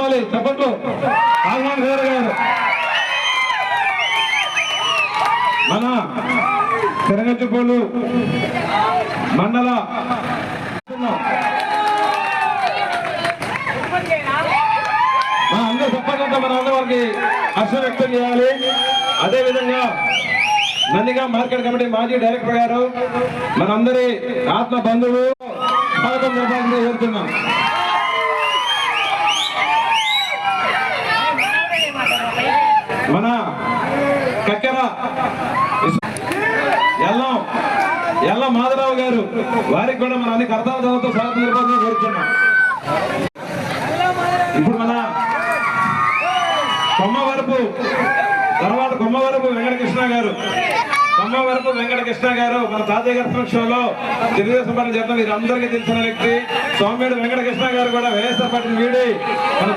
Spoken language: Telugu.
చెప్పాలి చెప్పట్లు ఆల్మాన్ గారు మన తిరగచ్చిపోలు మండల అందరూ చెప్పాలంటే మన అందరూ వారికి హర్షం వ్యక్తం చేయాలి. అదేవిధంగా నందిగా మార్కెట్ కమిటీ మాజీ డైరెక్టర్ గారు మనందరి ఆత్మ బంధువు స్వాగతం చెప్పాలని కోరుతున్నాం. మన కక్కెర ఎల్ల మాధవరావు గారు వారికి కూడా మన అన్ని కర్తవ్యాలతో స్వాగతం చెప్పాలని కోరుతున్నాం. ఇప్పుడు మన కొమ్మవరపు తర్వాత కొమ్మవరపు వెంకటకృష్ణ గారు మన తాతయ్య గారి సమక్షంలో తెలుగుదేశం పార్టీ చెప్తాం. వీరందరికీ తెలిసిన వ్యక్తి సౌమ్యుడు వెంకటకృష్ణ గారు కూడా వైఎస్ఆర్ పార్టీని వీడి మన